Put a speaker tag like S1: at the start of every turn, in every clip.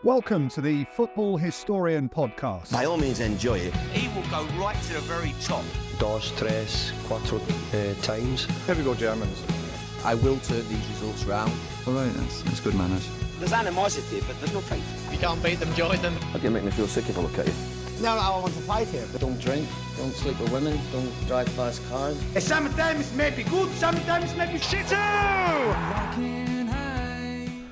S1: Welcome to the Football Historian Podcast.
S2: By all means, enjoy it.
S3: He will go right to the very top.
S4: Dos, tres, cuatro times.
S5: Here we go, Germans.
S6: I will turn these results round.
S7: All right, that's good manners.
S2: There's animosity, but there's no fight.
S8: If you can't beat them, join them.
S2: How do you make me feel sick if I look at you?
S9: No, I want to fight here. Don't drink, don't sleep with women, don't drive fast cars.
S3: Sometimes may be good, sometimes may be shit too!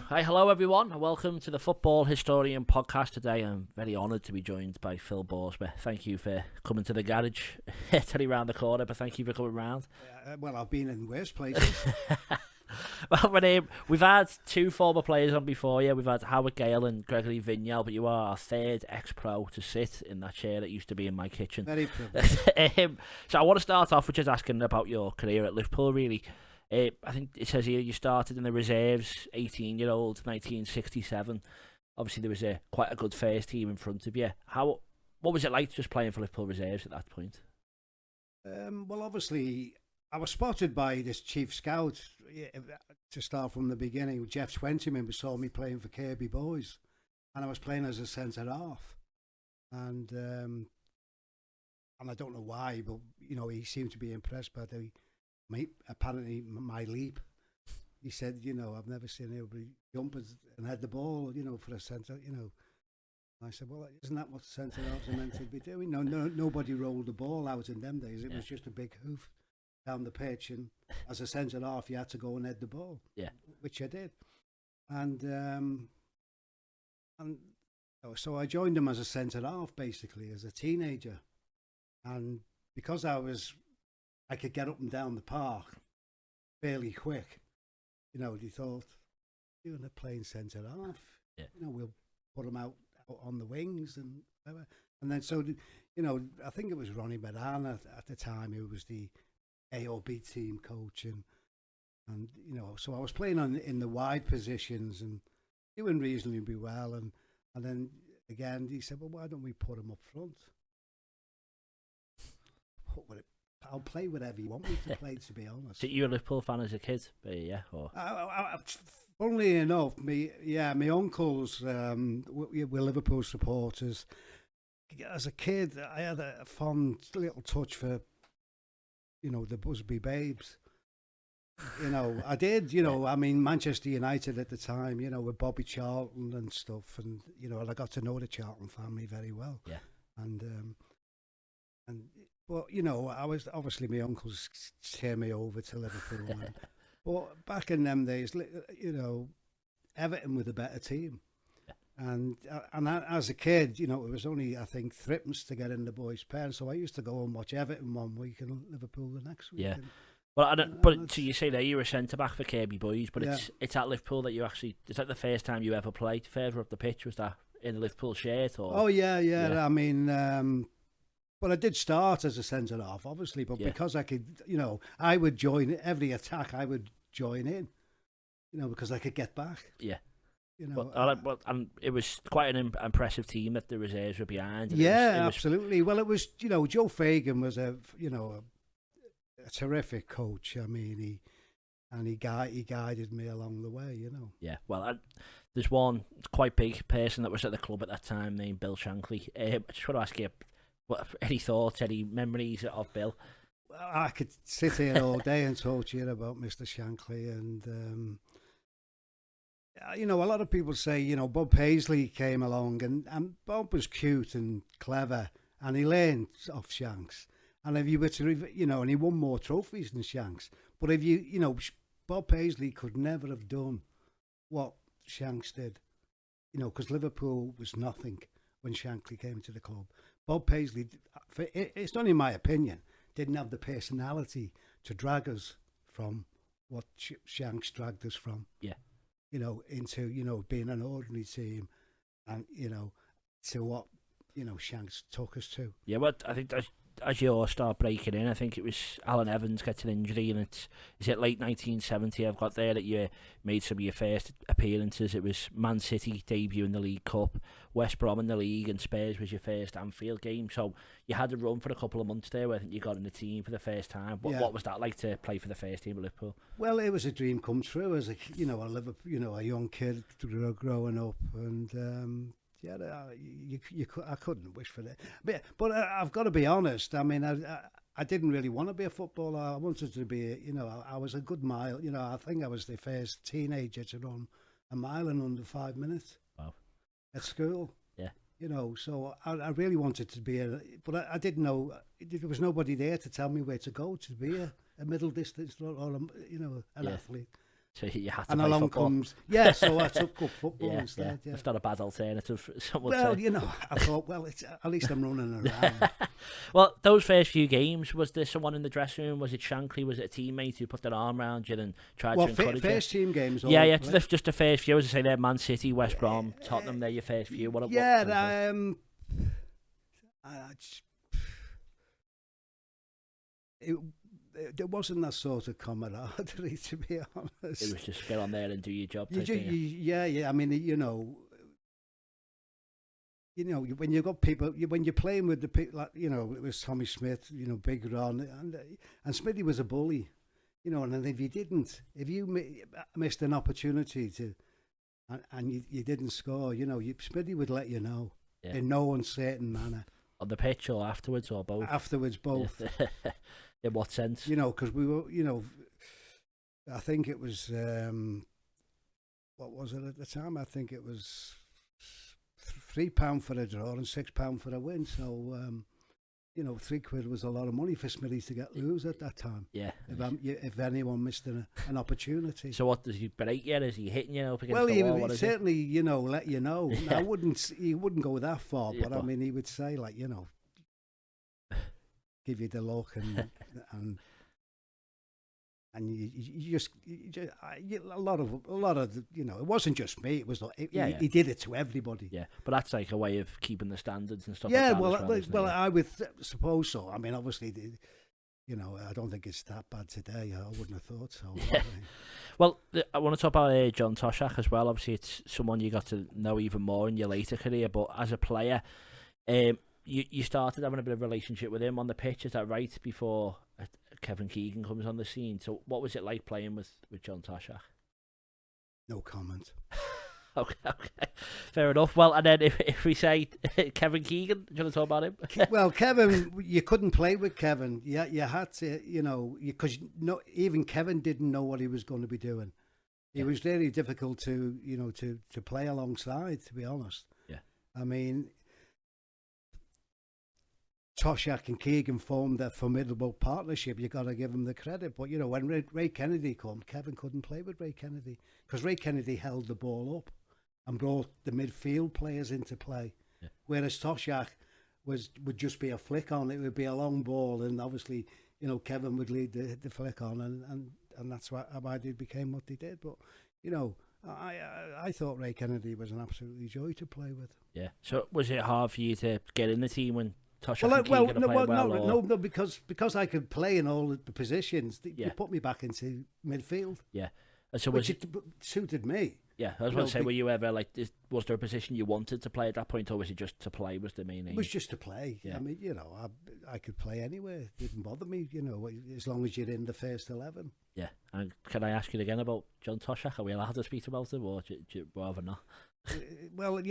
S10: Hi, hello everyone, and welcome to the Football Historian Podcast. Today I'm very honoured to be joined by Phil Boersma. Thank you for coming to the garage. It's only round the corner, but thank you for coming round.
S11: Well, I've been in worse places.
S10: Well, we've had two former players on before you. We've had Howard Gale and Gregory Vignal, but you are our third ex-pro to sit in that chair that used to be in my kitchen.
S11: Very privileged.
S10: So I want to start off with just asking about your career at Liverpool, really. I think it says here you started in the reserves, 18-year-old, 1967. Obviously, there was quite a good first team in front of you. What was it like just playing for Liverpool reserves at that point?
S11: Well, obviously, I was spotted by this chief scout to start from the beginning. Jeff Twentyman saw me playing for Kirby Boys, and I was playing as a centre half. And I don't know why, but he seemed to be impressed by apparently my leap. He said, I've never seen anybody jump and head the ball, for a centre, I said, well, isn't that what centre halves are meant to be doing? No, nobody rolled the ball out in them days. It was just a big hoof down the pitch, and as a centre half, you had to go and head the ball. Yeah, which I did, and so I joined them as a centre half, basically as a teenager, and because I could get up and down the park fairly quick. They thought, you're a playing centre half. Yeah. We'll put them out on the wings and whatever. And then I think it was Ronnie Medana at the time who was the A or B team coach, and so I was playing in the wide positions and doing reasonably well. And then again he said, well, why don't we put them up front? I'll play whatever you want me to play, to be honest.
S10: So you were a Liverpool fan as a kid? Yeah. Or?
S11: Funnily enough, my uncles were Liverpool supporters. As a kid, I had a fond little touch for, the Busby Babes. I did, I mean, Manchester United at the time, with Bobby Charlton and stuff. And, I got to know the Charlton family very well. Yeah. But, I was obviously my uncles turned me over to Liverpool. But back in them days, Everton were the better team. And as a kid, it was only, I think, threepence to get in the boys' pen. So I used to go and watch Everton one week and Liverpool the next week.
S10: Yeah. Well, so you say there you were centre-back for Kirby Boys, but it's at Liverpool that you actually, is that the first time you ever played further up the pitch? Was that in a Liverpool shirt? Or?
S11: Oh, yeah. I mean... Well, I did start as a centre half, obviously, but because I could, I would join every attack. I would join in, because I could get back.
S10: Yeah. And it was quite an impressive team that the reserves were behind.
S11: Absolutely. Well, it was, Joe Fagan was a terrific coach. I mean, he guided me along the way.
S10: Yeah. Well, there's one quite big person that was at the club at that time named Bill Shankly. I just want to ask you. Any thoughts, any memories of Bill?
S11: I could sit here all day and talk to you about Mr. Shankly, and a lot of people say Bob Paisley came along, and Bob was cute and clever, and he learned off Shanks. And if you were to, and he won more trophies than Shanks. But if Bob Paisley could never have done what Shanks did, because Liverpool was nothing when Shankly came to the club. Bob Paisley, it's only my opinion, didn't have the personality to drag us from what Shanks dragged us from. Yeah. Into, being an ordinary team and, to what, Shanks took us to.
S10: Yeah, but I think as you start breaking in, I think it was Alan Evans gets an injury, and is it late 1970 I've got there that you made some of your first appearances. It was Man City debut in the League Cup, West Brom in the league, and Spurs was your first Anfield game. So you had a run for a couple of months there where I think you got in the team for the first time. What was that like to play for the first team at Liverpool?
S11: Well, it was a dream come true as a a young kid growing up, and I couldn't wish for that. But I've got to be honest. I mean, I didn't really want to be a footballer. I wanted to be, I was a good mile. I think I was the first teenager to run a mile in under 5 minutes.
S10: Wow.
S11: At school.
S10: Yeah.
S11: So I really wanted to be but I didn't know, there was nobody there to tell me where to go to be a middle distance or an athlete.
S10: So you had to
S11: and
S10: play
S11: along
S10: football.
S11: Comes, so I took up football instead. Yeah.
S10: That's not a bad alternative.
S11: Well, I thought, at least I'm running around.
S10: Well, those first few games, was there someone in the dressing room? Was it Shankly? Was it a teammate who put their arm around you and tried to encourage you?
S11: First team games.
S10: Just the first few. As I say, there, Man City, West Brom, Tottenham. They're your first few.
S11: There wasn't that sort of camaraderie, to be honest.
S10: It was just get on there and do your job.
S11: I mean, when you got people, when you're playing with the people, like, it was Tommy Smith, Big Ron, and Smithy was a bully, and if you missed an opportunity and you didn't score, Smithy would let you know in no uncertain manner.
S10: On the pitch or afterwards or both?
S11: Afterwards, both.
S10: In what sense?
S11: Because we were, I think it was, what was it at the time? I think it was £3 for a draw and £6 for a win. So, £3 was a lot of money for Smithy to lose at that time.
S10: Yeah.
S11: If anyone missed an opportunity.
S10: So what, does he break you? Is he hitting you up against
S11: the wall?
S10: Well,
S11: he certainly, let you know. He wouldn't go that far, but I mean, he would say, like, give you the look and you just a lot of it wasn't just me. It was he did it to everybody.
S10: Yeah, but that's like a way of keeping the standards and stuff.
S11: Yeah,
S10: like that
S11: I would suppose so. I mean, obviously, I don't think it's that bad today. I wouldn't have thought so.
S10: Yeah. Well, I want to talk about John Toshak as well. Obviously, it's someone you got to know even more in your later career, but as a player, you started having a bit of a relationship with him on the pitch, is that right, before Kevin Keegan comes on the scene? So what was it like playing with John Toshak?
S11: No comment.
S10: Okay, fair enough. Well, and then if we say Kevin Keegan, do you want to talk about him?
S11: Well, Kevin, you couldn't play with Kevin. You had to, because even Kevin didn't know what he was going to be doing. It was very difficult to play alongside, to be honest.
S10: Yeah.
S11: I mean, Toshak and Keegan formed a formidable partnership. You got to give them the credit. But when Ray Kennedy came, Kevin couldn't play with Ray Kennedy because Ray Kennedy held the ball up and brought the midfield players into play. Yeah. Whereas Toshak would just be a flick on. It would be a long ball, and obviously, Kevin would lead the flick on, and that's why they became what they did. But I thought Ray Kennedy was an absolutely joy to play with.
S10: Yeah. So was it hard for you to get in the team when No,
S11: because I could play in all the positions. You put me back into midfield.
S10: Yeah, so
S11: it suited me.
S10: Yeah, I was going to say, were you ever was there a position you wanted to play at that point, or was it just to play was the main aim?
S11: It was just to play.
S10: Yeah.
S11: I mean, I could play anywhere. It didn't bother me. As long as you're in the first 11.
S10: Yeah, and can I ask you again about John Toshak? Are we allowed to speak about him, or do you rather not?
S11: Well,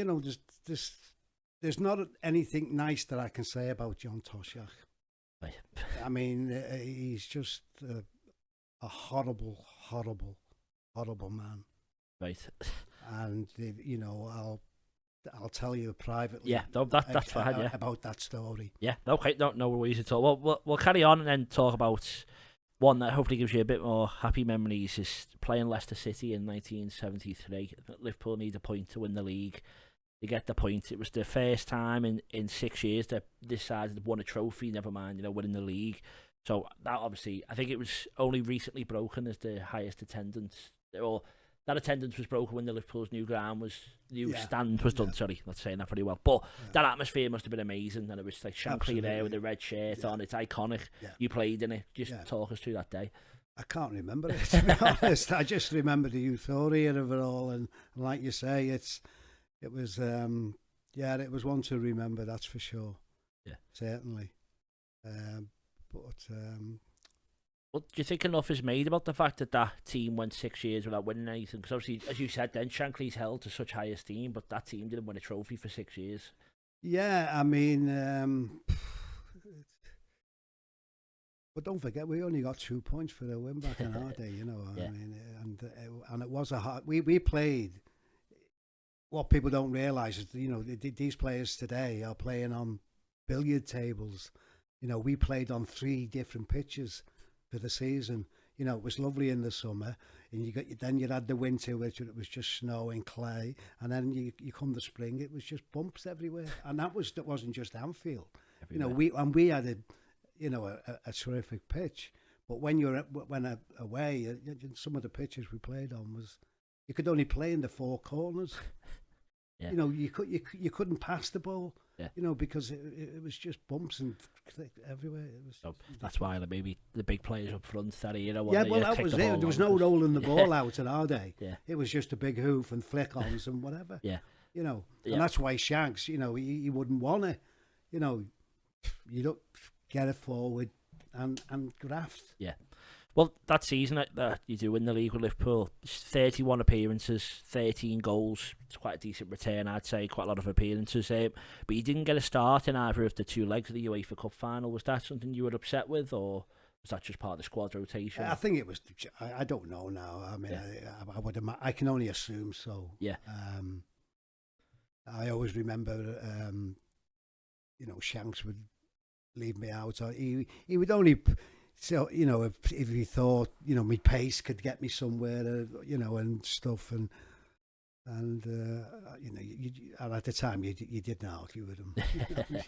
S11: there's not anything nice that I can say about John Toshak.
S10: Right.
S11: I mean, he's just a horrible, horrible, horrible man.
S10: Right.
S11: And I'll tell you privately.
S10: Yeah, that's fine. Yeah,
S11: about that story.
S10: Yeah. Okay. No worries at all. Well, we'll carry on and then talk about one that hopefully gives you a bit more happy memories. Is playing Leicester City in 1973. Liverpool need a point to win the league. They get the point. It was the first time in 6 years that this side had won a trophy, never mind, winning the league. So that obviously, I think it was only recently broken as the highest attendance, or That attendance was broken when the Liverpool's new
S11: Yeah.
S10: stand was done.
S11: Yeah.
S10: Sorry, not saying that very well. But that atmosphere must have been amazing, and it was like Shankly
S11: Absolutely.
S10: there with the red shirt on. It's iconic.
S11: Yeah.
S10: You played in it. Just talk us through that day.
S11: I can't remember it, to be honest. I just remember the euphoria of it all, and like you say, it was one to remember. That's for sure.
S10: Yeah,
S11: certainly.
S10: Well, do you think enough is made about the fact that that team went 6 years without winning anything? Because obviously, as you said, then Shankly's held to such high esteem, but that team didn't win a trophy for 6 years.
S11: Yeah, I mean, but don't forget, we only got 2 points for the win back in our day, you know.
S10: Yeah.
S11: I mean, and it was a hard. We played. What people don't realise is, you know, these players today are playing on billiard tables. You know, we played on 3 different pitches for the season. You know, it was lovely in the summer, and then you had the winter, which it was just snow and clay, and then you come the spring, it was just bumps everywhere, and that wasn't just Anfield.
S10: Everywhere.
S11: You know, we had a terrific pitch, but when away, some of the pitches we played on was you could only play in the 4 corners.
S10: Yeah.
S11: You know, you couldn't pass the ball.
S10: Yeah.
S11: You know, because it was just bumps and everywhere. It was.
S10: So that's why maybe the big players up front that
S11: Yeah, well, that was it. There was no rolling the ball out in our day.
S10: Yeah.
S11: It was just a big hoof and flick-ons and whatever.
S10: Yeah.
S11: You know,
S10: Yeah.
S11: and that's why Shanks, you know, he wouldn't want it. You know, you don't get it forward and graft.
S10: Yeah. Well, that season that you do in the league with Liverpool, 31 appearances, 13 goals. It's quite a decent return, I'd say. Quite a lot of appearances. But you didn't get a start in either of the 2 legs of the UEFA Cup final. Was that something you were upset with, or was that just part of the squad rotation?
S11: I think it was. I don't know now. I mean, I can only assume so.
S10: Yeah.
S11: I always remember, you know, Shanks would leave me out. Or he would only. So, you know, if he thought, you know, my pace could get me somewhere, you know, and stuff, and you know, and at the time you didn't argue with him.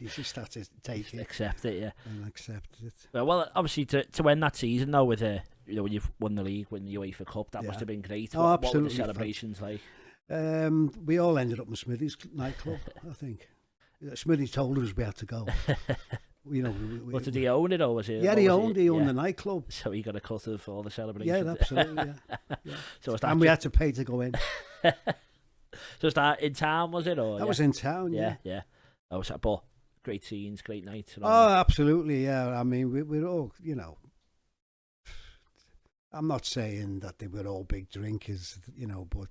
S11: You just had to take it,
S10: accept it, yeah,
S11: and accept it.
S10: Well, obviously to end that season though with you know, when you've won the league, win the UEFA Cup, that must have been great.
S11: Oh,
S10: what
S11: absolutely.
S10: were the celebrations like?
S11: We all ended up in Smithy's nightclub, I think. Smithy told us we had to go. You know,
S10: But did he own it, or was it?
S11: Yeah, he owned the nightclub.
S10: So he got a cut of all the celebrations.
S11: Yeah, absolutely. Yeah.
S10: So was
S11: and we had to pay to go in.
S10: So was that in town, was it? Or
S11: that was in town.
S10: Yeah. Oh, was that? But great scenes, great nights. And
S11: oh,
S10: all.
S11: Absolutely. Yeah. I mean, we're all, you know. I'm not saying that they were all big drinkers, you know, but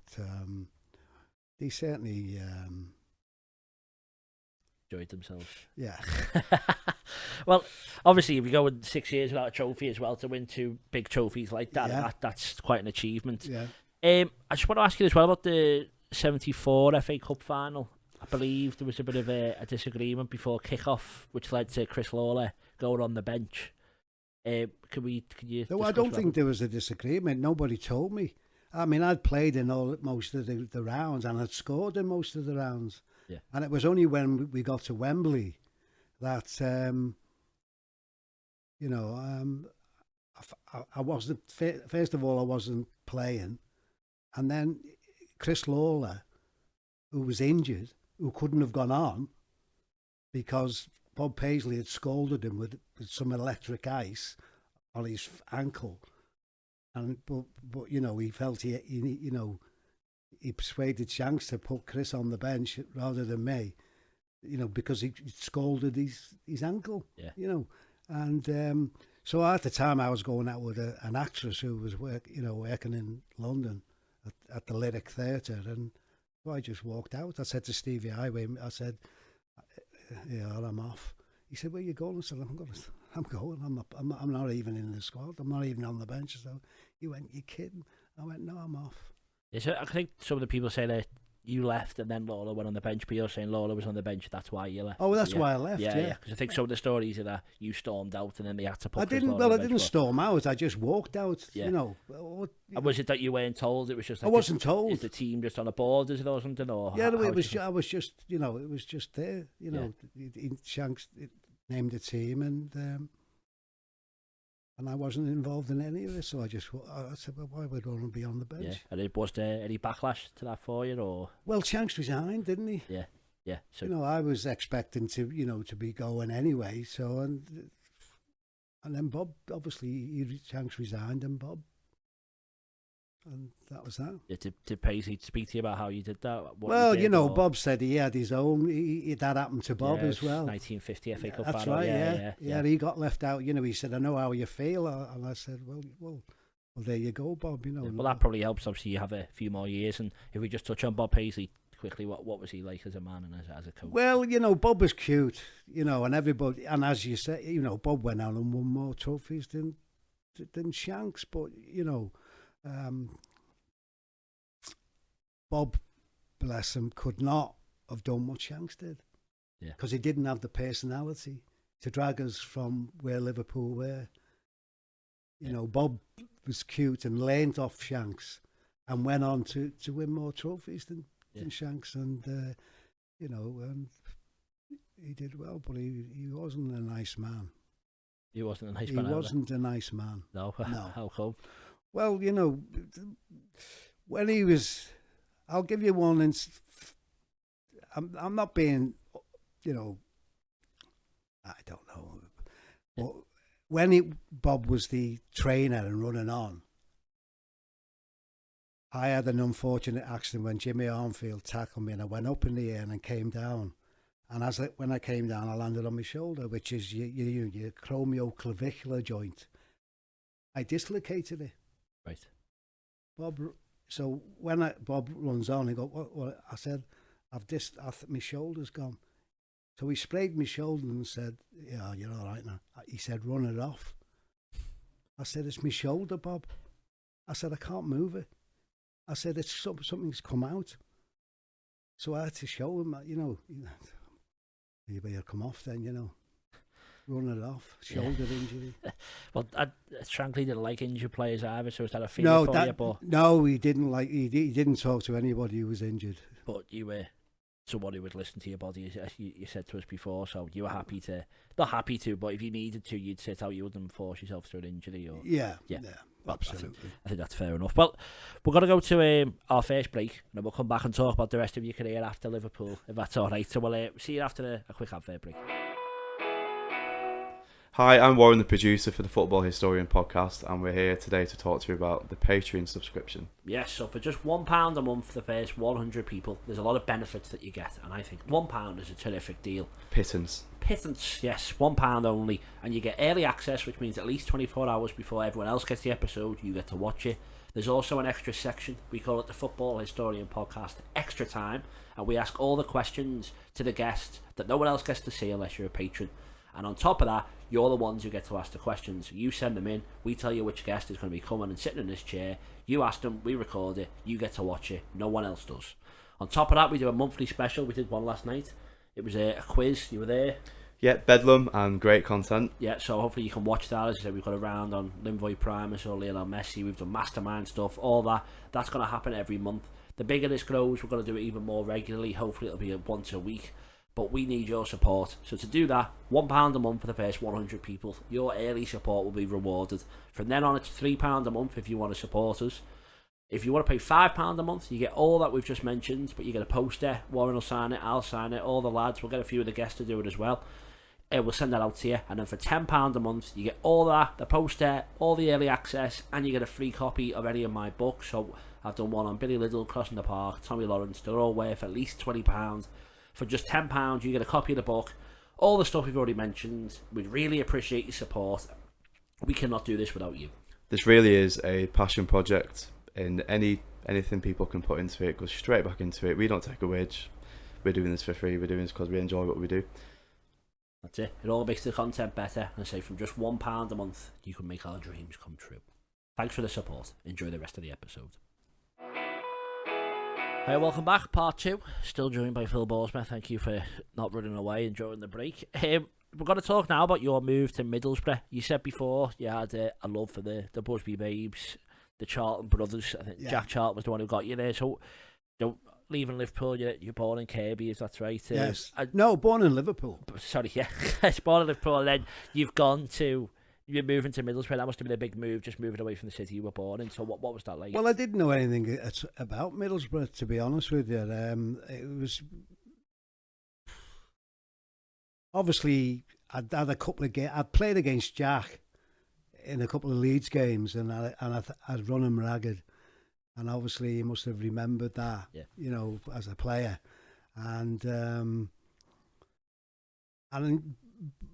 S11: they certainly
S10: enjoyed themselves.
S11: Yeah.
S10: Well, obviously, if you go in 6 years without a trophy as well, to win 2 big trophies like that, that's quite an achievement.
S11: Yeah.
S10: I just want to ask you as well about the 74 FA Cup final. I believe there was a bit of a disagreement before kick-off, which led to Chris Lawler going on the bench. Could you?
S11: No, I don't think there was a disagreement. Nobody told me. I mean, I'd played in most of the rounds, and I'd scored in most of the rounds.
S10: Yeah.
S11: And it was only when we got to Wembley that, you know, I wasn't. First of all, I wasn't playing, and then Chris Lawler, who was injured, who couldn't have gone on because Bob Paisley had scolded him with some electric ice on his ankle, and but you know, he felt he you know, he persuaded Shanks to put Chris on the bench rather than me, you know, because he scolded his ankle.
S10: Yeah.
S11: You know, and so at the time I was going out with an actress who was working in London at the Lyric Theatre, and so I just walked out. I said to Stevie Highway, I said, "Yeah, I'm off." He said, "Where are you going?" I said, I'm going. I'm not even in the squad. I'm not even on the bench." So he went, "You kidding?" I went, "No, I'm off."
S10: So I think some of the people say that you left and then Lawler went on the bench, but you're saying Lawler was on the bench, that's why you left.
S11: Oh, that's why I left. Yeah.
S10: Because I think some of the stories are that you stormed out and then they had to put.
S11: I didn't storm out. I just walked out.
S10: Yeah.
S11: You know.
S10: And was it that you weren't told? It was just. Like
S11: I wasn't told.
S10: Is the team just on a board? Is it or something? Or
S11: yeah, it was. I was just. You know, it was just there. You know, Shanks named the team, and And I wasn't involved in any of this, so I said, well, why would I want to be on the bench?
S10: Yeah. And was there any backlash to that for you, or?
S11: Well, Shanks resigned, didn't he?
S10: Yeah, yeah. So
S11: I was expecting to, to be going anyway. So and then Bob, obviously, Shanks resigned, and that was that.
S10: Yeah, did Paisley speak to you about how you did that?
S11: Well, Bob said he had his own. That happened to Bob as well.
S10: 1950 FA Cup
S11: That's
S10: final.
S11: right. Yeah. He got left out. He said, "I know how you feel," and I said, "Well, there you go, Bob."
S10: Well, that probably helps. Obviously, you have a few more years, and if we just touch on Bob Paisley quickly, what was he like as a man and as a coach?
S11: Well, Bob was cute, and everybody, and as you say, Bob went out and won more trophies than Shanks, but Bob, bless him, could not have done what Shanks did.
S10: Yeah.
S11: Because he didn't have the personality to drag us from where Liverpool were. Bob was cute and learned off Shanks and went on to win more trophies than Shanks. And, and he did well, but he wasn't a nice man.
S10: He wasn't a nice man.
S11: He wasn't a nice man.
S10: No. How come?
S11: Well, when he was... I'll give you one. I'm not being, I don't know. But when Bob was the trainer and running on, I had an unfortunate accident when Jimmy Anfield tackled me, and I went up in the air and came down. And when I came down, I landed on my shoulder, which is your acromioclavicular joint. I dislocated it.
S10: Right.
S11: Bob. So when Bob runs on, he goes, what? I said, my shoulder's gone. So he sprayed my shoulder and said, yeah, you're all right now. He said, run it off. I said, it's my shoulder, Bob. I said, I can't move it. I said, it's something's come out. So I had to show him, you better come off then, run it off, shoulder injury.
S10: Well, Shankly didn't like injured players either, so is that a fear for you? But
S11: no, he didn't like. He didn't talk to anybody who was injured.
S10: But you were someone who would listen to your body, as you said to us before. So you were happy to, not happy to, but if you needed to, you'd sit out. You wouldn't force yourself through an injury. Or
S11: yeah.
S10: Well,
S11: absolutely.
S10: I think that's fair enough. Well, we're going to go to our first break, and then we'll come back and talk about the rest of your career after Liverpool, if that's all right. So we'll see you after a quick advert break.
S7: Hi, I'm Warren, the producer for the Football Historian podcast, and we're here today to talk to you about the Patreon subscription.
S10: Yes, so for just £1 a month for the first 100 people, there's a lot of benefits that you get, and I think £1 is a terrific deal.
S7: Pittance, yes,
S10: £1 only, and you get early access, which means at least 24 hours before everyone else gets the episode, you get to watch it. There's also an extra section, we call it the Football Historian podcast Extra Time, and we ask all the questions to the guests that no one else gets to see unless you're a patron. And on top of that, you're the ones who get to ask the questions. You send them in, we tell you which guest is going to be coming and sitting in this chair. You ask them, we record it, you get to watch it. No one else does. On top of that, we do a monthly special. We did one last night. It was a quiz. You were there.
S7: Yeah, bedlam and great content.
S10: Yeah, so hopefully you can watch that. As I said, we've got a round on Linvoy Primus or Lionel Messi. We've done mastermind stuff, all that. That's going to happen every month. The bigger this grows, we're going to do it even more regularly. Hopefully it'll be once a week. But we need your support. So to do that, £1 a month for the first 100 people. Your early support will be rewarded. From then on, it's £3 a month if you want to support us. If you want to pay £5 a month, you get all that we've just mentioned, but you get a poster. Warren will sign it, I'll sign it, all the lads. We'll get a few of the guests to do it as well. We'll send that out to you. And then for £10 a month, you get all that, the poster, all the early access, and you get a free copy of any of my books. So I've done one on Billy Liddell, Crossing the Park, Tommy Lawrence. They're all worth at least £20. For just £10, you get a copy of the book, all the stuff we've already mentioned. We'd really appreciate your support. We cannot do this without you.
S7: This really is a passion project, and anything people can put into it goes straight back into it. We don't take a wage. We're doing this for free. We're doing this because we enjoy what we do.
S10: That's it. It all makes the content better. And I say from just £1 a month, you can make our dreams come true. Thanks for the support. Enjoy the rest of the episode. Hey, welcome back, part 2. Still joined by Phil Boersma. Thank you for not running away and during the break. We're going to talk now about your move to Middlesbrough. You said before you had a love for the Busby Babes, the Charlton brothers. I think Jack Charlton was the one who got you there. So, leaving Liverpool, you're born in Kirby, is that right?
S11: Yes. No, born in Liverpool.
S10: Sorry, yeah. Born in Liverpool, and then you've gone to you're moving to Middlesbrough. That must have been a big move, just moving away from the city you were born in. So what was that like?
S11: Well, I didn't know anything about Middlesbrough, to be honest with you. It was obviously I'd had a couple of games. I'd played against Jack in a couple of Leeds games, and I'd run him ragged. And obviously, he must have remembered that, you know, as a player. And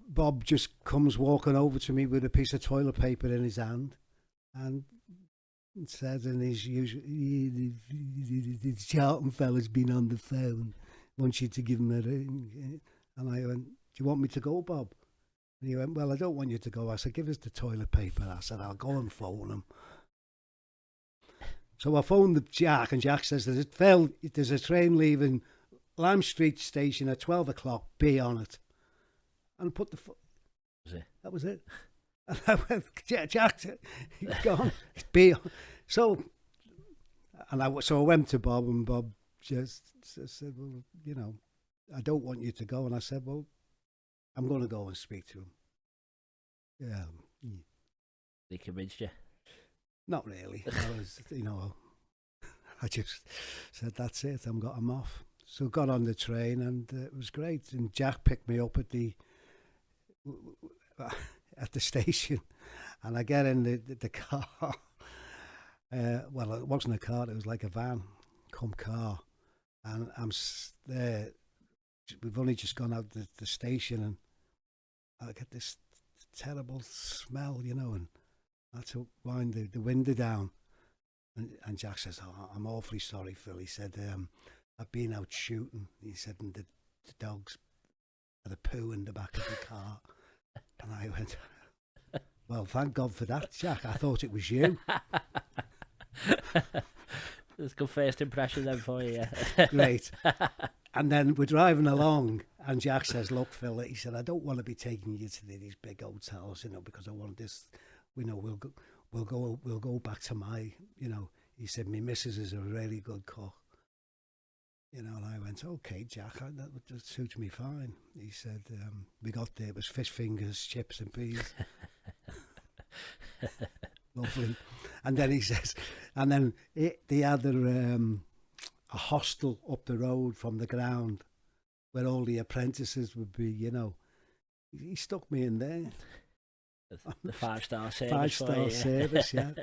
S11: Bob just comes walking over to me with a piece of toilet paper in his hand, and said in his usual, the Charlton fella's been on the phone, wants you to give him a ring. And I went, do you want me to go, Bob? And he went, well, I don't want you to go. I said, give us the toilet paper. I said, I'll go and phone him. So I phoned Jack, and Jack says, there's a train leaving Lime Street station at 12 o'clock, be on it. And put the... That was it. And I went, Jack, he's gone. Be on. So I went to Bob, and Bob just said, well, you know, I don't want you to go. And I said, well, I'm going to go and speak to him. Yeah.
S10: They convinced you?
S11: Not really. I was, you know, I just said, that's it, I'm off. So got on the train, and it was great. And Jack picked me up at the station, and I get in the car. Well, it wasn't a car; it was like a van, come car. And I'm there. We've only just gone out the station, and I get this terrible smell, you know, and I had to wind the window down. And Jack says, oh, I'm awfully sorry, Phil. He said, I've been out shooting. He said, and the dogs had a poo in the back of the car. And I went, well, thank God for that, Jack. I thought it was you.
S10: That's a good first impression then for you, yeah.
S11: Great. And then we're driving along, and Jack says, look, Phil, he said, I don't want to be taking you to these big hotels, you know, because I want this, you know, we'll go back to my, you know, he said, my missus is a really good cook. You know, and I went, okay, Jack, that suits me fine. He said, we got there, it was fish fingers, chips and peas. Lovely. And then he says, and then they had a hostel up the road from the ground where all the apprentices would be, you know. He stuck me in there.
S10: The 5-star service.
S11: 5-star service, yeah.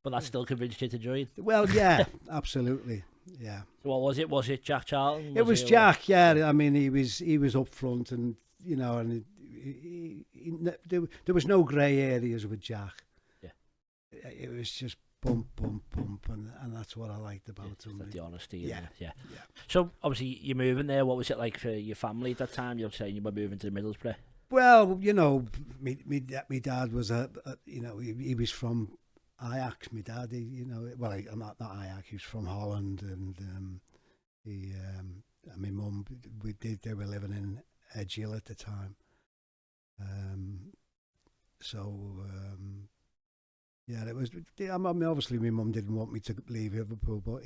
S10: But that still convinced you to join?
S11: Well, yeah, absolutely, yeah.
S10: So what was it? Was it Jack Charlton?
S11: It was Jack, yeah. I mean, he was up front, and, you know, and there was no grey areas with Jack.
S10: Yeah.
S11: It was just bump, bump, bump, and that's what I liked about him.
S10: The honesty.
S11: Yeah.
S10: Yeah. So, obviously, you're moving there. What was it like for your family at that time? You're saying you were moving to Middlesbrough? Well,
S11: you know, me dad was you know, he was from Ajax. My dad, you know, well, not Ajax. He was from Holland, and my mum, they were living in Edgehill at the time. Yeah, it was. I mean, obviously, my mum didn't want me to leave Liverpool, but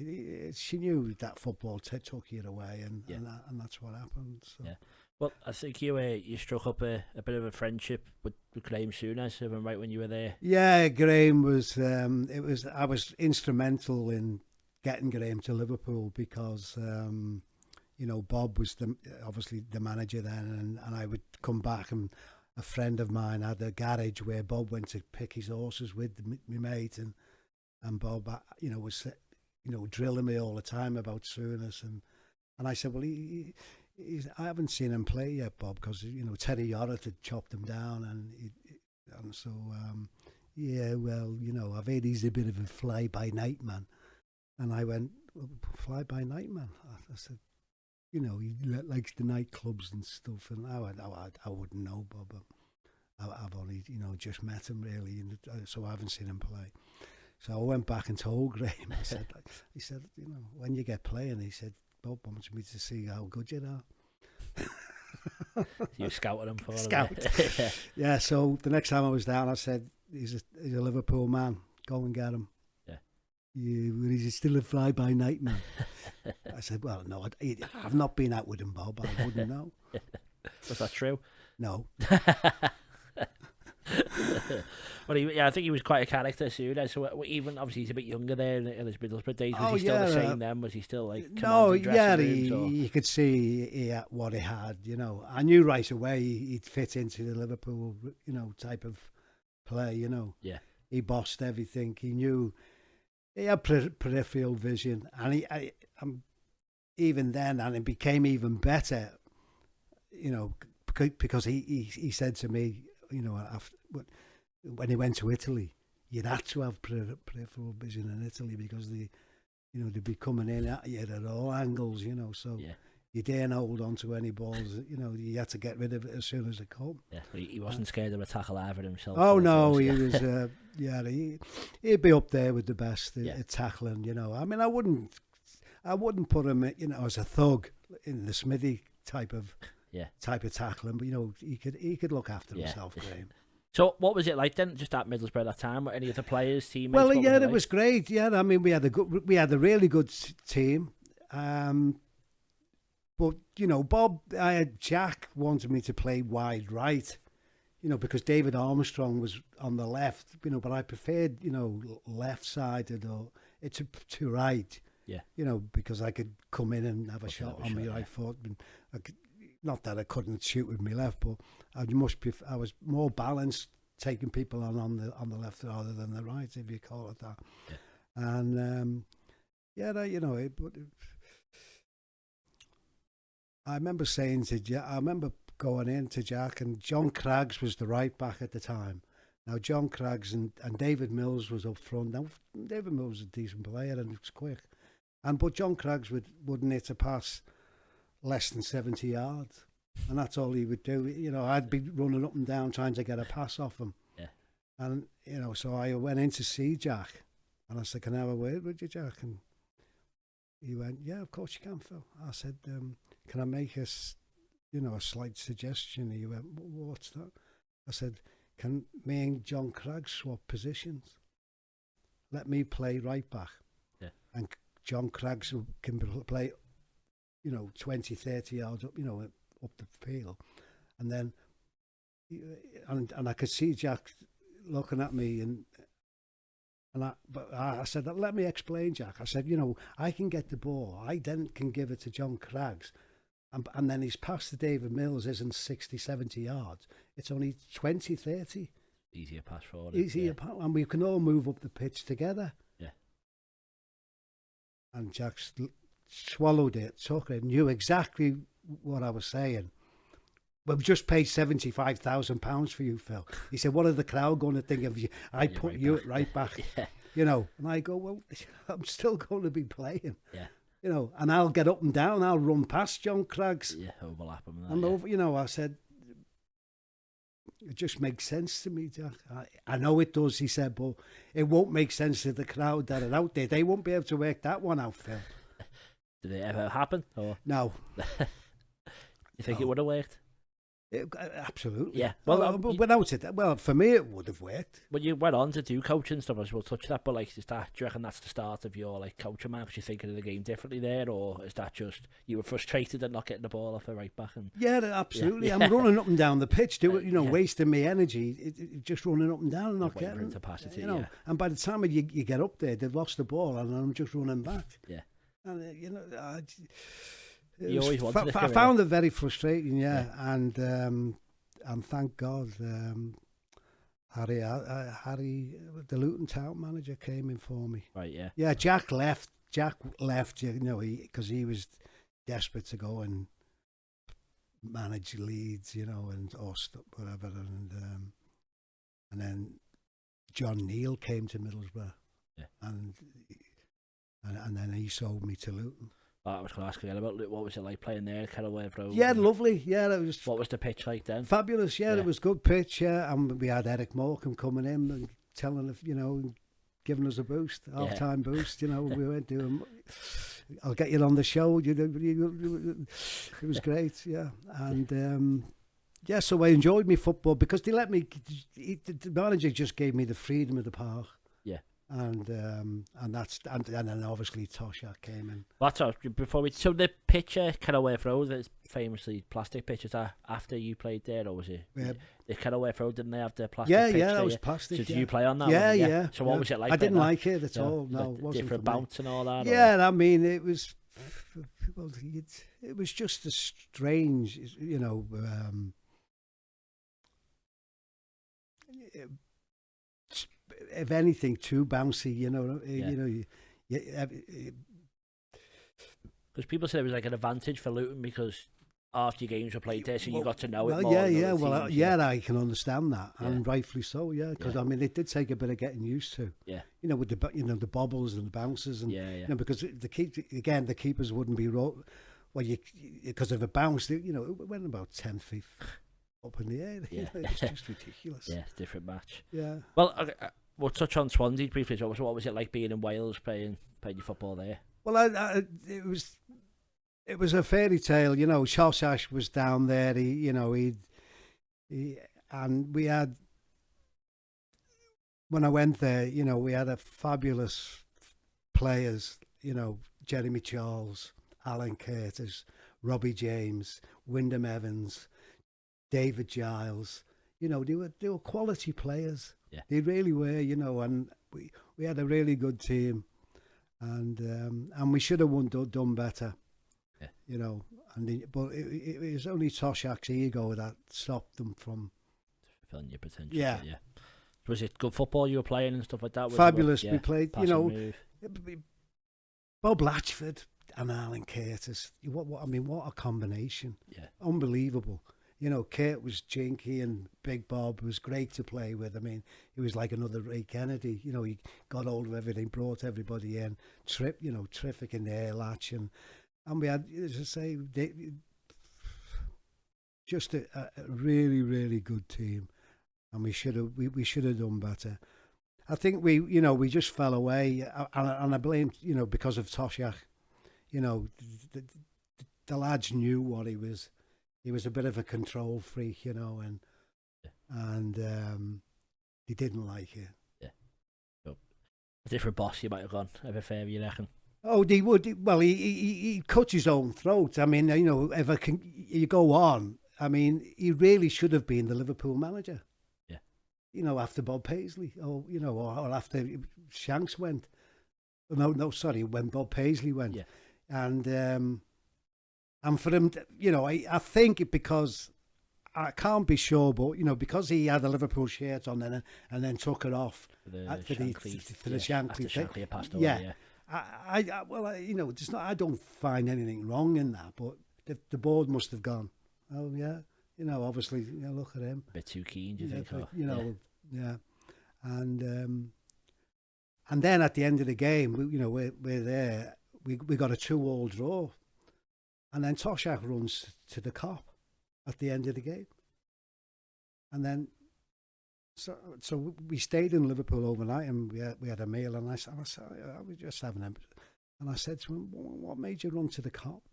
S11: she knew that football took you away, and that's what happened. So. Yeah.
S10: Well, I think you struck up a bit of a friendship with Graham Souness, if I'm right, when you were there.
S11: Yeah, Graham was. I was instrumental in getting Graham to Liverpool because, you know, Bob was obviously the manager then, and I would come back, and a friend of mine had a garage where Bob went to pick his horses with my mate, and Bob, you know, was, you know, drilling me all the time about Souness, and I said, well, I haven't seen him play yet, Bob, because, you know, Terry Yorrett had chopped him down, and so yeah, well, you know, I've heard he's a bit of a fly-by-night man, and I went, well, fly-by-night man. I said, you know, he likes the nightclubs and stuff, and I wouldn't know, Bob. I've only, you know, just met him really, and so I haven't seen him play. So I went back and told Graham. He said, you know, when you get playing, he said, Bob wants me to see how good you are.
S10: You scouted him for him.
S11: Scout. Yeah. So the next time I was down, I said, he's a Liverpool man. Go and get him. He's still a fly-by-night man. I said, well, no, I've not been out with him, Bob. I wouldn't know.
S10: Was that true?
S11: No.
S10: But I think he was quite a character soon. So even obviously he's a bit younger there in his Middlesbrough days. Was he still the same then? Was he still like
S11: you could see what he had. I knew right away he'd fit into the Liverpool type of play.
S10: Yeah,
S11: he bossed everything. He knew he had peripheral vision, and even then, and it became even better. Because he said to me, after, when he went to Italy, you'd had to have peripheral vision in Italy because they'd be coming in at you at all angles, so you daren't hold on to any balls, you had to get rid of it as soon as they come.
S10: Yeah, he wasn't scared of a tackle either himself.
S11: Oh no, he was, he'd be up there with the best at tackling, I mean, I wouldn't put him, as a thug in the Smithy type of tackling, but he could look after himself, Graham.
S10: So what was it like then, just at Middlesbrough at that time? Were any of the players, teammates?
S11: Well, it was great. Yeah, I mean, we had a really good team. But Jack wanted me to play wide right, because David Armstrong was on the left, but I preferred, left-sided or to right.
S10: Yeah.
S11: Because I could come in and have a shot on my right foot. And not that I couldn't shoot with my left, but I was more balanced, taking people on the left rather than the right, if you call it that. Yeah. And I remember saying to Jack, I remember going in to Jack, and John Craggs was the right back at the time. Now John Craggs and David Mills was up front. Now David Mills was a decent player and he was quick, but John Craggs wouldn't hit a pass less than 70 yards, and that's all he would do. I'd be running up and down trying to get a pass off him.
S10: Yeah.
S11: And so I went in to see Jack, and I said, "Can I have a word with you, Jack?" And he went, "Yeah, of course you can, Phil." I said, "Can I make a slight suggestion?" He went, "What's that?" I said, "Can me and John Craggs swap positions? Let me play right back, and John Craggs can play, 20, 30 yards up, up the field." And then, and I could see Jack looking at me, but I said, "Let me explain, Jack." I said, I can get the ball. I then can give it to John Craggs. And then his pass to David Mills isn't 60, 70 yards. It's only 20, 30.
S10: Easier pass forward.
S11: And we can all move up the pitch together.
S10: Yeah.
S11: And Jack swallowed it, took it, knew exactly what I was saying. "We've just paid £75,000 for you, Phil." He said, "What are the crowd going to think of you? I put you at right back."
S10: Yeah.
S11: And I go, "Well, I'm still going to be playing."
S10: Yeah.
S11: And I'll get up and down. I'll run past John Craggs.
S10: Yeah, overlap him.
S11: And over, I said, "It just makes sense to me, Jack." I know it does, he said, "but it won't make sense to the crowd that are out there. They won't be able to work that one out, Phil."
S10: Did it ever happen? Or?
S11: No.
S10: You think it would have worked?
S11: Absolutely.
S10: Yeah.
S11: Well, without it, for me it would have worked.
S10: But you went on to do coaching stuff, as we'll touch that. But do you reckon that's the start of your coaching, man? Because you're thinking of the game differently there, or is that just you were frustrated at not getting the ball off the right back?
S11: Yeah, absolutely. Yeah. I'm running up and down the pitch, wasting my energy, just running up and down and not getting
S10: to pass it.
S11: And by the time you get up there, they've lost the ball, and I'm just running back.
S10: Yeah.
S11: And
S10: I
S11: found it very frustrating, and thank God Harry, the Luton town manager, came in for me.
S10: Right, yeah.
S11: Yeah, Jack left, because he was desperate to go and manage Leeds, and whatever, and then John Neal came to Middlesbrough, and then he sold me to Luton.
S10: I was going to ask again about what was it like playing there at Kenilworth Road?
S11: Yeah, lovely. Yeah, it was.
S10: What was the pitch like then?
S11: Fabulous. Yeah, it was good pitch. Yeah, and we had Eric Morecambe coming in and telling us, giving us a boost, half-time boost. We went doing. I'll get you on the show. It was great. Yeah, and so I enjoyed my football because they let me. The manager just gave me the freedom of the park.
S10: Yeah.
S11: and then obviously Toshak came in.
S10: That's all. Before we so the picture Kenilworth Road, that's famously plastic pitch. Is that after you played there, or was it the Kenilworth Road? Didn't they have the plastic?
S11: Yeah,
S10: pitch
S11: that was plastic.
S10: So did you play on that?
S11: Yeah,
S10: one?
S11: yeah.
S10: So what was it like?
S11: I didn't
S10: that?
S11: like it at all. No, it wasn't
S10: different
S11: for me.
S10: bounce and all that.
S11: Yeah, I mean it was. Well, it was just a strange, if anything, too bouncy.
S10: Because people said it was like an advantage for Luton because half your games were played there, so you got to know it
S11: well,
S10: more.
S11: I can understand that, and rightfully so. Yeah, because I mean, it did take a bit of getting used to.
S10: Yeah,
S11: with the bobbles and the bounces, and because the keepers wouldn't be because of a bounce. It went about 10 feet up in the air.
S10: Yeah,
S11: it's just ridiculous.
S10: Yeah, different match.
S11: Yeah.
S10: Well, we'll touch on Swansea briefly. So what was it like being in Wales playing your football there?
S11: Well, it was a fairy tale, Shoshash was down there. And we had, when I went there, we had a fabulous players, Jeremy Charles, Alan Curtis, Robbie James, Wyndham Evans, David Giles. They were quality players. Yeah. They really were, and we had a really good team, and we should have done better. Yeah. But it was only Toshak's ego that stopped them from
S10: fulfilling your potential.
S11: Yeah.
S10: Was it good football you were playing and stuff like that?
S11: Fabulous. We played, Bob Latchford and Alan Curtis. What a combination. Yeah. Unbelievable. Kurt was jinky and Big Bob was great to play with. I mean, he was like another Ray Kennedy. He got hold of everything, brought everybody in, terrific in the air latch. And we had, as I say, just a really, really good team. And we should have done better. I think we just fell away. And I blame, because of Toshak. The lads knew what he was. He was a bit of a control freak, and he didn't like it. Yeah.
S10: So, a different boss you might have gone over fair, you reckon?
S11: Oh, he would. Well, he cut his own throat. I mean, if you go on, I mean, he really should have been the Liverpool manager. Yeah. After Bob Paisley, or after Shanks went. No, sorry, when Bob Paisley went. Yeah. And for him, I think because I can't be sure, but because he had a Liverpool shirt on and then took it off for the Shankly thing. Shankly passed away, yeah. I don't find anything wrong in that, but the board must have gone, oh yeah, obviously, look at him.
S10: A bit too keen, do you think?
S11: Yeah. And then at the end of the game, we're there. We got a 2-2 draw. And then Toshak runs to the cop at the end of the game. And then, so we stayed in Liverpool overnight and we had a meal. And I was just having a, and I said to him, what made you run to the cop?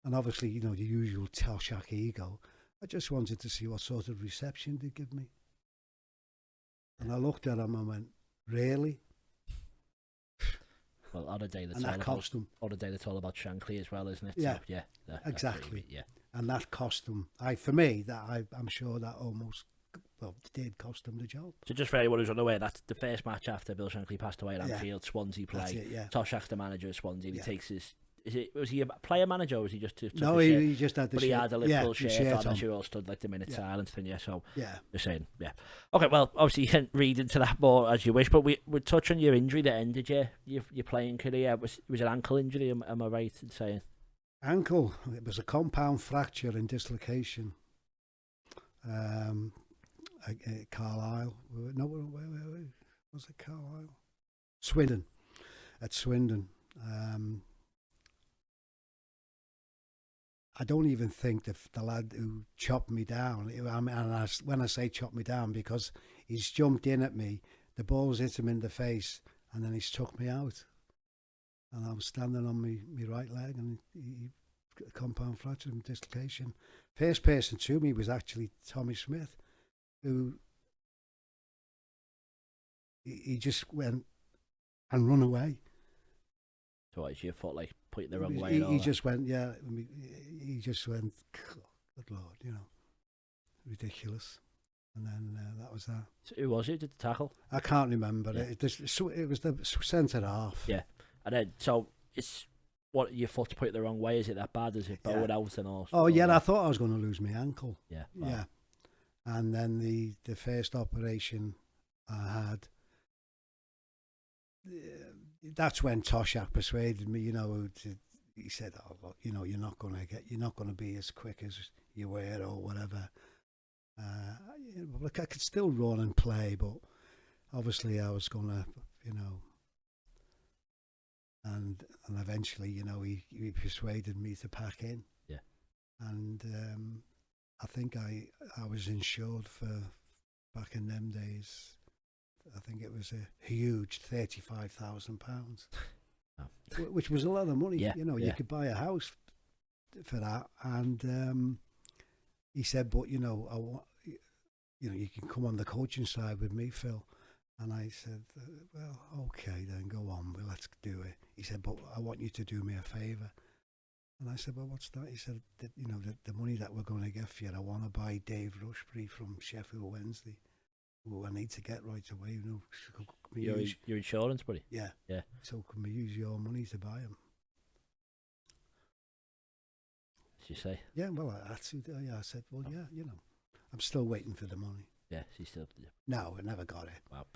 S11: And obviously, the usual Toshak ego. I just wanted to see what sort of reception they'd give me. And I looked at him and went, really?
S10: Well, on a day that's all about Shankly as well, isn't it?
S11: Yeah,
S10: so, yeah,
S11: exactly. Yeah, and that cost them. I'm sure that almost did cost them the job.
S10: So just for anyone who's unaware, that's the first match after Bill Shankly passed away at Anfield. Swansea play. Toshak's the manager of Swansea. He takes his. Was he a player manager or was he just?
S11: No, he just had the.
S10: But
S11: shirt.
S10: He had a Liverpool shirt on. And you all stood like the minute silence thing. Yeah, so
S11: yeah,
S10: you're saying Okay, well, obviously you can read into that more as you wish, but we touch on your injury that ended your playing career. Was an ankle injury? Am I right in saying?
S11: Ankle. It was a compound fracture and dislocation. At Carlisle. No, where was it? Carlisle. Swindon. At Swindon. I don't even think the lad who chopped me down, when I say chopped me down, because he's jumped in at me, the ball's hit him in the face, and then he's took me out. And I was standing on my right leg, and he got a compound fracture and dislocation. First person to me was actually Tommy Smith, who he just went and run away.
S10: So is your foot like put it the wrong way?
S11: He just went, he just went, good Lord, ridiculous. And then that was that.
S10: So who was it? Did the tackle?
S11: I can't remember.
S10: Yeah.
S11: It was the centre half.
S10: Yeah, and then so it's what your foot put it the wrong way. Is it that bad? Is it bowed out and all?
S11: Oh yeah, I thought I was going to lose my ankle.
S10: Yeah, wow.
S11: Yeah. And then the first operation I had, that's when Toshak persuaded me. He said, "Oh, look, you're not going to be as quick as you were or whatever." Look, I could still run and play, but obviously I was going to, and eventually, he persuaded me to pack in.
S10: Yeah.
S11: And I think I was insured for, back in them days, I think it was a huge £35,000, which was a lot of money.
S10: Yeah,
S11: you could buy a house for that. And he said, but you can come on the coaching side with me, Phil. And I said, well, okay, then go on. Well, let's do it. He said, but I want you to do me a favour. And I said, well, what's that? He said, the money that we're going to get for you, I want to buy Dave Rushbury from Sheffield Wednesday, who I need to get right away.
S10: Your insurance, buddy?
S11: Yeah.
S10: Yeah.
S11: So can we use your money to buy him?
S10: Did you say?
S11: Yeah, well, I said, well, yeah, I'm still waiting for the money.
S10: Yeah, she still.
S11: No, I never got it.
S10: Wow.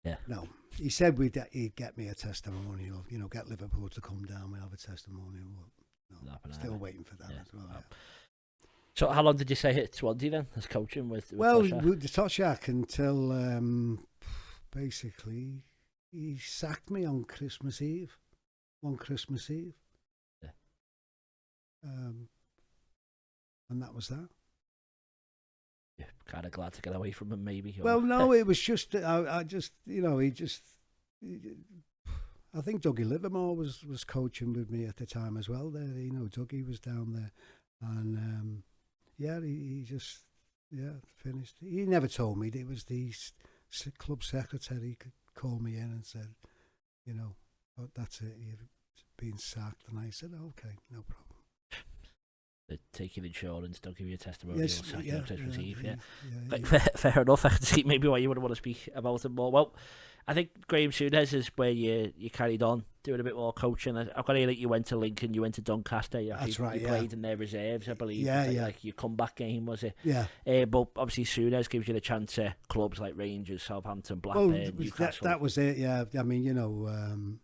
S10: Yeah.
S11: No, he said he'd get me a testimonial. Get Liverpool to come down. We'll have a testimonial. No, still waiting for that as well.
S10: Wow.
S11: Yeah.
S10: So how long did you say at Swansea then, as coaching with
S11: Toshak?
S10: Toshak?
S11: With Toshak until basically he sacked me on Christmas Eve. On Christmas Eve.
S10: Yeah.
S11: And that was that.
S10: Yeah, kind of glad to get away from him, maybe.
S11: Well, no, it was just I think Dougie Livermore was coaching with me at the time as well. There, Dougie was down there, and he just finished. He never told me. It was the club secretary could call me in and said, oh, that's it. You've been sacked, and I said, okay, no problem.
S10: They take your insurance, don't give you a testimony,
S11: Yes,
S10: on Christmas Eve. Yeah.
S11: Yeah.
S10: Fair enough. I can see maybe why you wouldn't want to speak about it more. Well, I think Graham Souness is where you carried on doing a bit more coaching. I've got to hear that you went to Lincoln, you went to Doncaster.
S11: That's right.
S10: You played in their reserves, I believe.
S11: Yeah,
S10: Like your comeback game, was it?
S11: Yeah.
S10: But obviously Souness gives you the chance at clubs like Rangers, Southampton, Blackburn, Newcastle.
S11: That was it. Yeah. I mean, and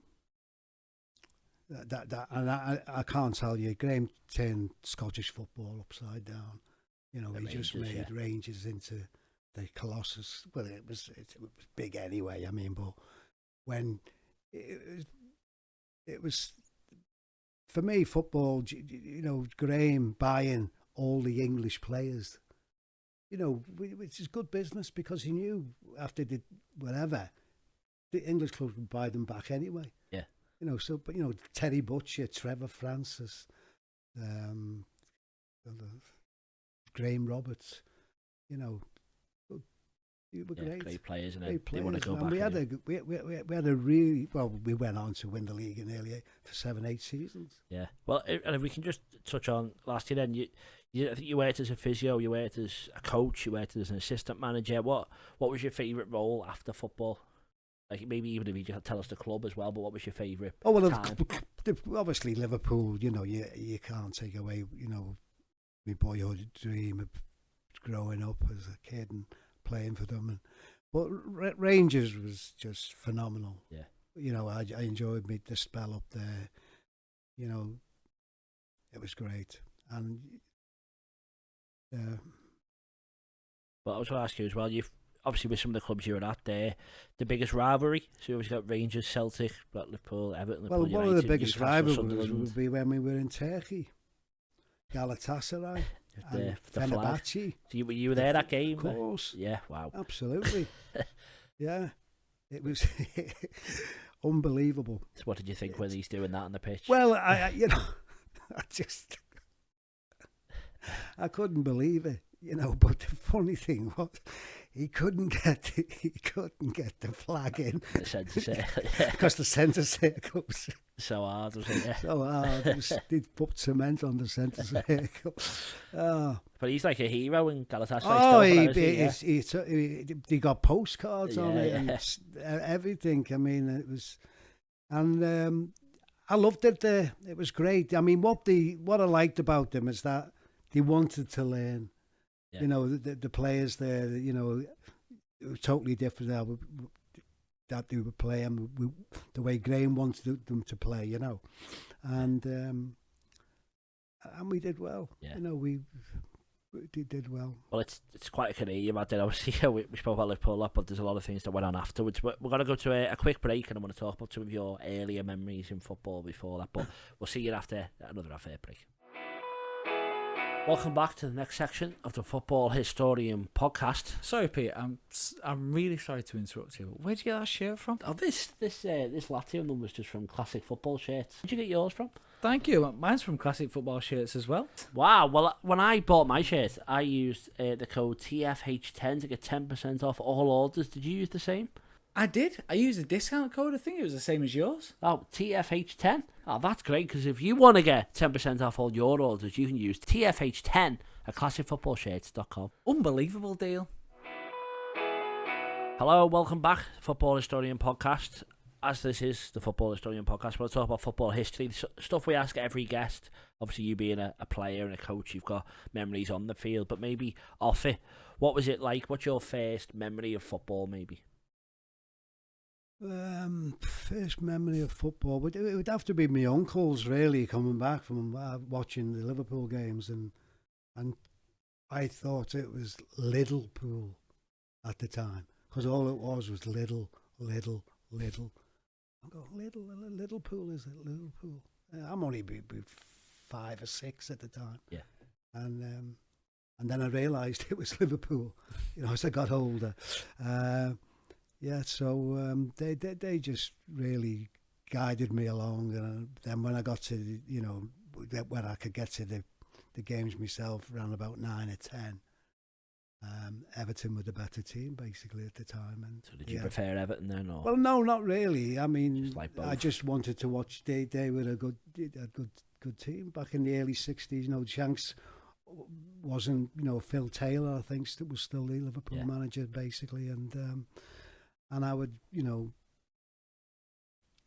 S11: I can't tell you, Graham turned Scottish football upside down. He
S10: Rangers,
S11: just made Rangers into the Colossus. Well, it was big anyway. I mean, but when it was for me, football. Graham buying all the English players. Which is good business because he knew after the whatever, the English clubs would buy them back anyway.
S10: Yeah.
S11: But Terry Butcher, Trevor Francis, Graham Roberts, were
S10: great players, and
S11: great
S10: they want to go
S11: and
S10: back.
S11: We had a really we went on to win the league in early for 7-8 seasons.
S10: Yeah. Well, and if we can just touch on last year, then I think you worked as a physio, you worked as a coach, you worked as an assistant manager. What was your favourite role after football? Like maybe even if you just tell us the club as well, but what was your favourite?
S11: Oh well,
S10: time?
S11: Obviously Liverpool. You can't take away my boyhood dream of growing up as a kid and playing for them. But Rangers was just phenomenal.
S10: Yeah.
S11: I enjoyed the spell up there. It was great. And
S10: Well, I was going to ask you as well. You've obviously with some of the clubs you were at there, the biggest rivalry. So you obviously got Rangers, Celtic, Liverpool, Everton.
S11: Well,
S10: Liverpool
S11: one
S10: United,
S11: of the biggest
S10: Newcastle,
S11: rivalries would be when we were in Turkey, Galatasaray, and Fenerbahce.
S10: So you were there that game?
S11: Of course.
S10: Yeah. Wow.
S11: Absolutely. Yeah, it was unbelievable.
S10: So what did you think when he's doing that on the pitch?
S11: Well, I I couldn't believe it. But the funny thing was, he couldn't get the flag in
S10: The centre circle.
S11: because the centre circle was
S10: So hard, was it? Yeah.
S11: so hard. They'd put cement on the centre circle. Oh,
S10: But he's like a hero in Galatasaray.
S11: he got postcards on it
S10: Yeah.
S11: and everything. I mean, it was, and I loved it there. It was great. I mean, what I liked about them is that they wanted to learn.
S10: Yeah.
S11: You know, the players there, you know, it was totally different that they were playing, the way Graham wanted them to play, you know. And we did well.
S10: Yeah.
S11: You know, we did well.
S10: Well, it's quite a career you've had there. Obviously, we spoke about Liverpool a lot, but there's a lot of things that went on afterwards. We're going to go to a quick break, and I want to talk about some of your earlier memories in football before that. But we'll see you after another half-hour break. Welcome back to the next section of the Football Historian podcast.
S5: Sorry, Pete. I'm really sorry to interrupt you. Where'd you get that shirt from?
S10: Oh, this Latium one was just from Classic Football Shirts. Where'd you get yours from?
S5: Thank you. Mine's from Classic Football Shirts as well.
S10: Wow. Well, when I bought my shirt, I used the code TFH10 to get 10% off all orders. Did you use the same?
S5: I did. I used a discount code. I think it was the same as yours.
S10: Oh, TFH10. Oh, that's great, because if you want to get 10% off all your orders, you can use TFH10 at classicfootballshirts.com.
S5: Unbelievable deal.
S10: Hello, welcome back to Football Historian Podcast. As this is the Football Historian Podcast, we'll talk about football history, the stuff we ask every guest. Obviously, you being a player and a coach, you've got memories on the field, but maybe off it. What was it like? What's your first memory of football, maybe?
S11: First memory of football, but it would have to be my uncles really coming back from watching the Liverpool games, and I thought it was Liverpool at the time, because all it was little. I go, Liverpool, is it Liverpool? I'm only be 5 or 6 at the time.
S10: Yeah,
S11: and then I realised it was Liverpool, you know, as I got older. Yeah, so they just really guided me along, and then when I got to where I could get to the games myself, around about 9 or 10, Everton were the better team basically at the time. And
S10: so did you prefer Everton then, or?
S11: Well, no, not really. I mean,
S10: like
S11: I just wanted to watch. They were a good team back in the early '60s. You know, Shanks wasn't, Phil Taylor, I think, was still the Liverpool manager basically, and I would,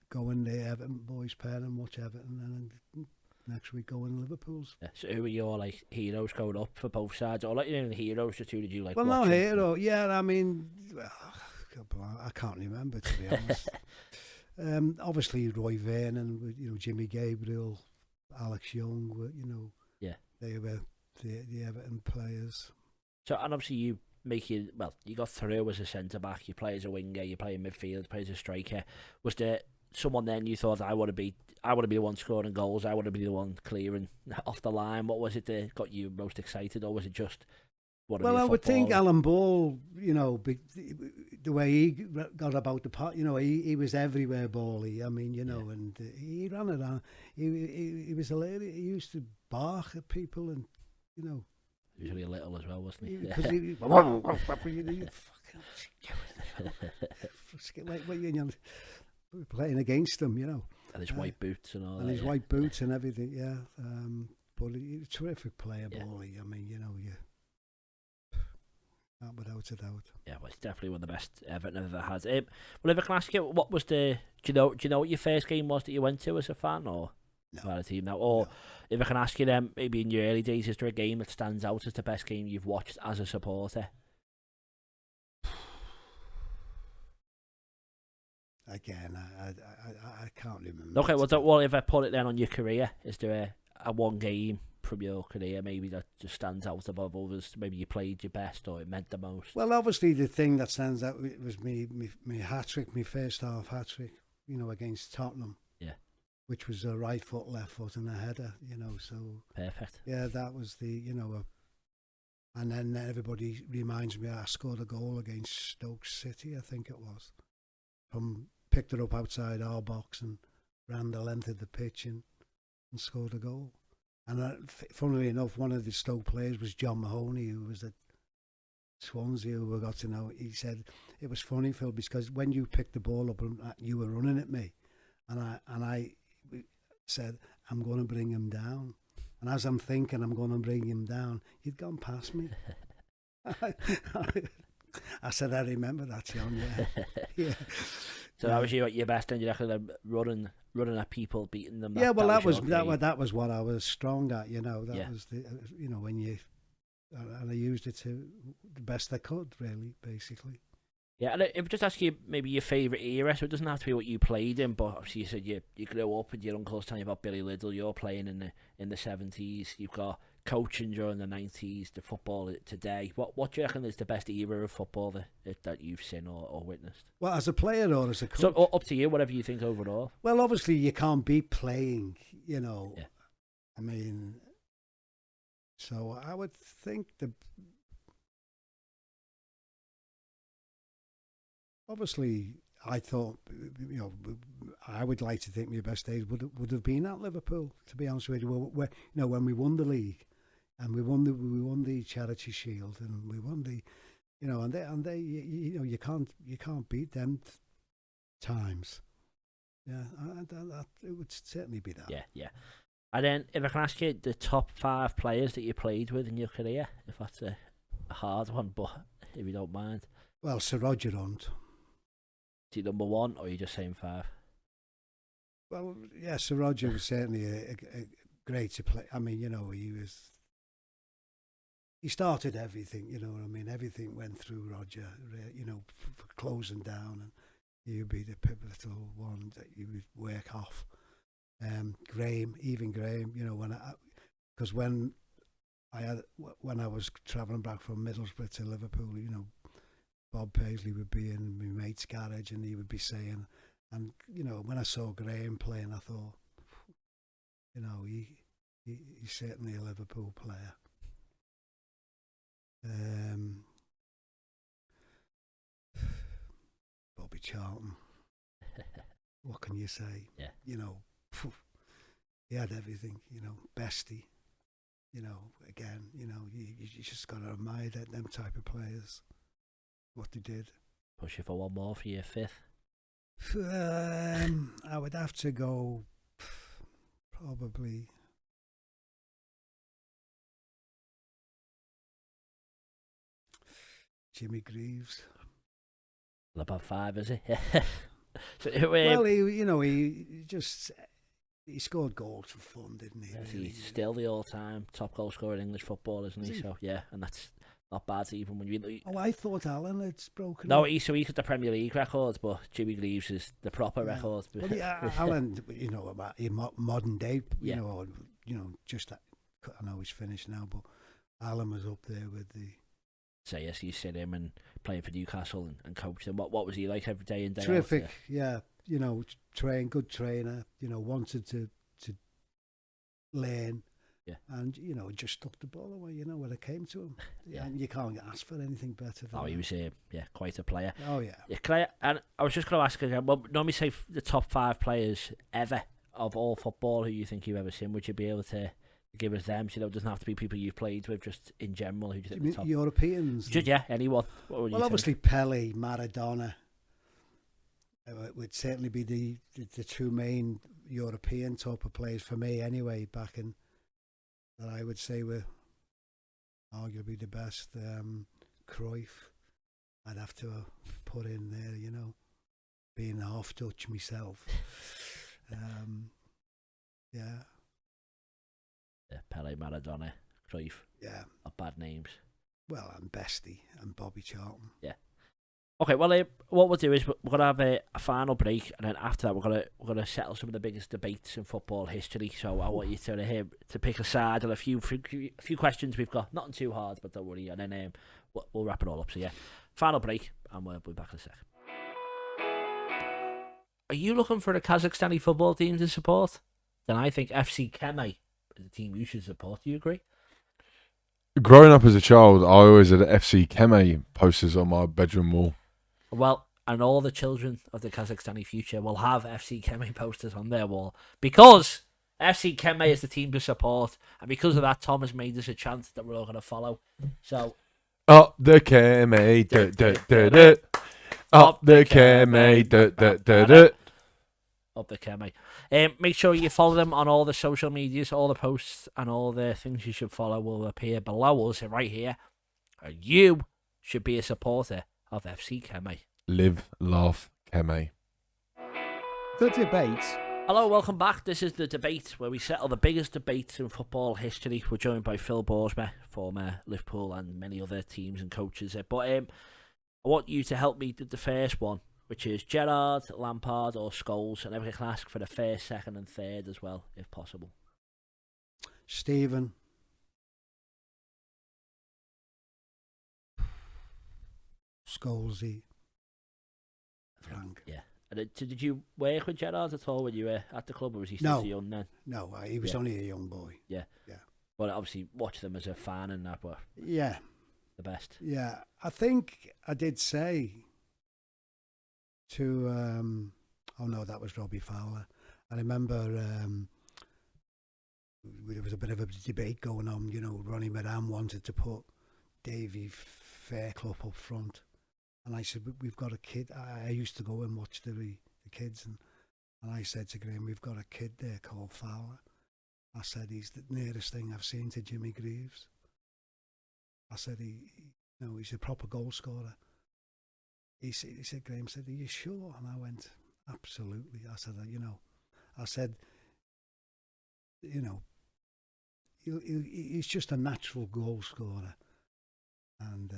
S11: go in the Everton boys' pen and watch Everton, and next week go in Liverpool's.
S10: Yeah, so who were your heroes growing up for both sides, or heroes? Just who did you like?
S11: Well,
S10: watching?
S11: no hero. Yeah, I mean, I can't remember, to be honest. Obviously Roy Vernon, Jimmy Gabriel, Alex Young were, they were the Everton players.
S10: So, and obviously you got through as a centre back, you play as a winger, you play in midfield, you play as a striker. Was there someone then you thought, I want to be the one scoring goals, I want to be the one clearing off the line? What was it that got you most excited, or was it just
S11: I would think Alan Ball, the way he got about the pot, he was everywhere, Bally. I mean, and he ran around. He was hilarious. He used to bark at people, and
S10: usually a little as well, wasn't he?
S11: Because he playing against him,
S10: And his white boots and all that.
S11: And his white boots and everything, yeah. But he's a terrific player, Bally. I mean, without a doubt.
S10: Yeah, well, he's definitely one of the best Everton have ever had. Well, if I can ask you, what was do you know what your first game was that you went to as a fan, or a team now? Or if I can ask you then, maybe in your early days, is there a game that stands out as the best game you've watched as a supporter?
S11: Again, I can't remember.
S10: Okay, well, if I put it then on your career, is there a one game from your career maybe that just stands out above others? Maybe you played your best, or it meant the most?
S11: Well, obviously the thing that stands out was me hat-trick, my first half hat-trick, against Tottenham.
S10: Yeah.
S11: Which was a right foot, left foot and a header, so...
S10: Perfect.
S11: Yeah, that was the, and then everybody reminds me I scored a goal against Stoke City, I think it was. Picked it up outside our box and ran the length of the pitch and scored a goal. And funnily enough, one of the Stoke players was John Mahoney, who was Swansea, who we got to know, he said it was funny, Phil, because when you picked the ball up and you were running at me, and I said, I'm going to bring him down. And as I'm thinking I'm going to bring him down, he'd gone past me. I said, I remember that, John. Yeah, yeah.
S10: So that was you at your best, and you reckon running at people, beating them.
S11: Yeah, well, that was what I was strong at. You know, that was the when you, and I used it to the best I could, really, basically.
S10: Yeah, and if I just ask you maybe your favourite era, so it doesn't have to be what you played in, but obviously you said you grew up and your uncle's telling you about Billy Liddell, you're playing in the 70s, you've got coaching during the 90s, the football today. What do you reckon is the best era of football that you've seen or witnessed?
S11: Well, as a player or as a coach?
S10: So up to you, whatever you think overall.
S11: Well, obviously you can't beat playing, Yeah. I mean, so I would think obviously, I thought, I would like to think my best days would have been at Liverpool. To be honest with you, when we won the league, and we won the Charity Shield, and we won the, and they you can't beat them times. Yeah, it would certainly be that.
S10: Yeah. And then if I can ask you the top 5 players that you played with in your career, if that's a hard one, but if you don't mind.
S11: Well, Sir Roger Hunt.
S10: Is he number 1, or are you just saying 5?
S11: Well, yeah, Sir Roger was certainly a great to play. I mean, he started everything, you know what I mean? Everything went through Roger, for closing down, and he would be the pivotal one that you would work off. Graham, because when I was travelling back from Middlesbrough to Liverpool, Bob Paisley would be in my mate's garage and he would be saying, and when I saw Graham playing, I thought, he's certainly a Liverpool player. Bobby Charlton. What can you say?
S10: Yeah.
S11: He had everything. Bestie. Again, you just got to admire them type of players. What they did.
S10: Push you for one more for your 5th.
S11: I would have to go probably Jimmy Greaves.
S10: Well, about 5, is he? So,
S11: well, he scored goals for fun, didn't he?
S10: He's still the all-time top goal scorer in English football, isn't he? So yeah, and that's not bad even when you.
S11: Oh, I thought Alan had broken.
S10: No, he's got the Premier League record, but Jimmy Greaves is the proper record.
S11: Well, Alan, about modern day, just that. I know he's finished now, but Alan was up there with the.
S10: So yes, you sit him and playing for Newcastle and coached him. What was he like every day in day
S11: Terrific,
S10: out?
S11: yeah. Good trainer. Wanted to learn.
S10: Yeah.
S11: And, just stuck the ball away, when it came to him.
S10: Yeah.
S11: And you can't ask for anything better than
S10: he was, quite a player.
S11: Oh, yeah.
S10: And I was just going to ask again, well, normally say the top 5 players ever of all football who you think you've ever seen. Would you be able to give us them? So it doesn't have to be people you've played with, just in general. Who do you think the top?
S11: Europeans?
S10: Anyone. Well,
S11: obviously Pele, Maradona. It would certainly be the 2 main European type of players for me anyway, back in that I would say were arguably the best. Cruyff, I'd have to put in there, being half Dutch myself. Yeah,
S10: Pele, Maradona, Cruyff.
S11: Yeah.
S10: Not bad names.
S11: Well, and Bestie and Bobby Charlton.
S10: Yeah. Okay, well, what we'll do is we're going to have a final break, and then after that we're going to settle some of the biggest debates in football history. So I want you to pick a side on a few questions we've got. Nothing too hard, but don't worry. And then we'll wrap it all up. So yeah, final break, and we'll be back in a sec. Are you looking for a Kazakhstani football team to support? Then I think FC Kemay is the team you should support. Do you agree?
S8: Growing up as a child, I always had FC Kemay posters on my bedroom wall.
S10: Well, and all the children of the Kazakhstani future will have FC Kemay posters on their wall because FC Kemay is the team to support, and because of that, Tom has made us a chant that we're all going to follow. So,
S8: Up the Keme, up the Keme,
S10: Up the Keme. Make sure you follow them on all the social medias, all the posts and all the things you should follow will appear below us right here. And you should be a supporter of FC Keme.
S8: Live, laugh, Keme.
S1: The debate.
S10: Hello, welcome back. This is The Debate, where we settle the biggest debates in football history. We're joined by Phil Boersma, former Liverpool and many other teams and coaches. But I want you to help me with the first one, which is Gerrard, Lampard or Scholes. And I can ask for the first, second and third as well, if possible.
S11: Stephen. Scholesy. Frank.
S10: Yeah. And did you work with Gerrard at all when you were at the club, or was he still too young then?
S11: No, he was only a young boy.
S10: Yeah. Well, obviously, watch them as a fan and that, but
S11: yeah,
S10: the best.
S11: Yeah, I think I did say to, oh no, that was Robbie Fowler. I remember there was a bit of a debate going on. You know, Ronnie Moran wanted to put Davy Fairclough up front. And I said, we've got a kid. I used to go and watch the kids. And I said to Graham, we've got a kid there called Fowler. I said, he's the nearest thing I've seen to Jimmy Greaves. I said, he's a proper goal scorer. He said, Graham said, are you sure? And I went, absolutely. I said, he's just a natural goal scorer. And,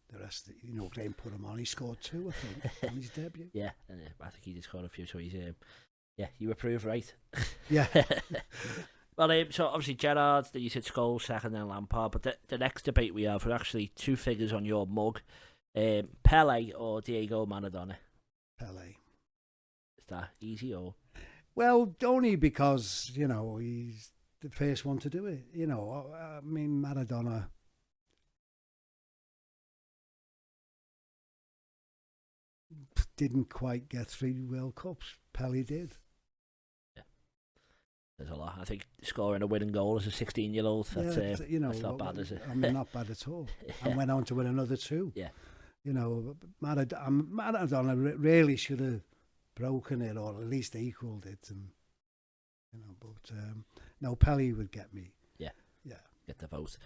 S11: the rest, Graham put him on. He scored 2, I think, on his debut.
S10: Yeah, and I think he just scored a few. So he's, you approve, right?
S11: Yeah.
S10: Well, so obviously Gerrard, then you said Scholes, second, then Lampard. But the next debate we have are actually 2 figures on your mug: Pele or Diego Maradona.
S11: Pele.
S10: Is that easy or?
S11: Well, only because he's the first one to do it. I mean, Maradona. Didn't quite get 3 World Cups. Pele did.
S10: Yeah, there's a lot. I think scoring a winning goal as a 16-year-old, that's not bad, is it?
S11: I mean, not bad at all. And went on to win another 2.
S10: Yeah.
S11: Maradona really should have broken it or at least equalled it, and but no, Pele would get me.
S10: Yeah. Get the vote.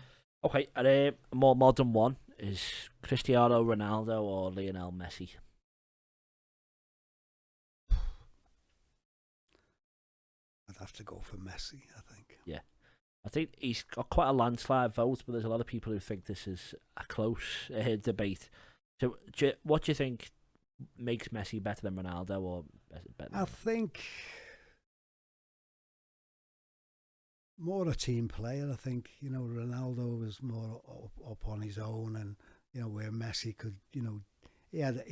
S10: Okay, and a more modern one is Cristiano Ronaldo or Lionel Messi.
S11: I'd have to go for Messi, I think.
S10: Yeah. I think he's got quite a landslide vote, but there's a lot of people who think this is a close debate. So what do you think makes Messi better than Ronaldo or better?
S11: I think more a team player. I think, Ronaldo was more up on his own, and, where Messi could, he had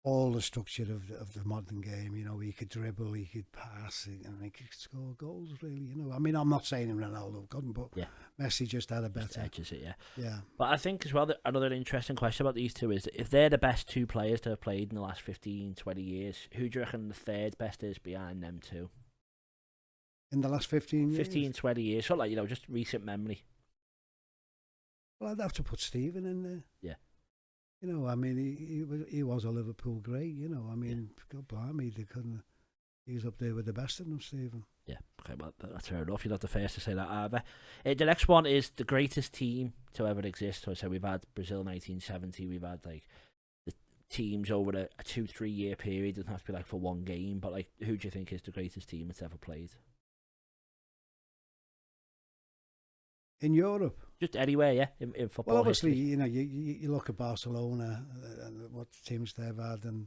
S11: all the structure of the modern game. He could dribble, he could pass, and he could score goals, really. I mean, I'm not saying Ronaldo couldn't, but Messi just had a better...
S10: edges it, yeah.
S11: Yeah.
S10: But I think as well, that another interesting question about these two is, if they're the best 2 players to have played in the last 15, 20 years, who do you reckon the third best is behind them 2?
S11: In the last 15 years?
S10: 15, 20 years, sort of like, just recent memory.
S11: Well, I'd have to put Stephen in there.
S10: Yeah.
S11: I mean, he was a Liverpool great, I mean, God blimey, he was up there with the best of them, Stephen.
S10: Yeah, okay, well, that's fair enough. You're not the first to say that either. The next one is the greatest team to ever exist. So we've had Brazil 1970, we've had, the teams over a 2-3 year period. It doesn't have to be, for one game, but, who do you think is the greatest team that's ever played?
S11: In Europe?
S10: Just anywhere, yeah, in football.
S11: Well, obviously,
S10: history.
S11: you look at Barcelona and what teams they've had, and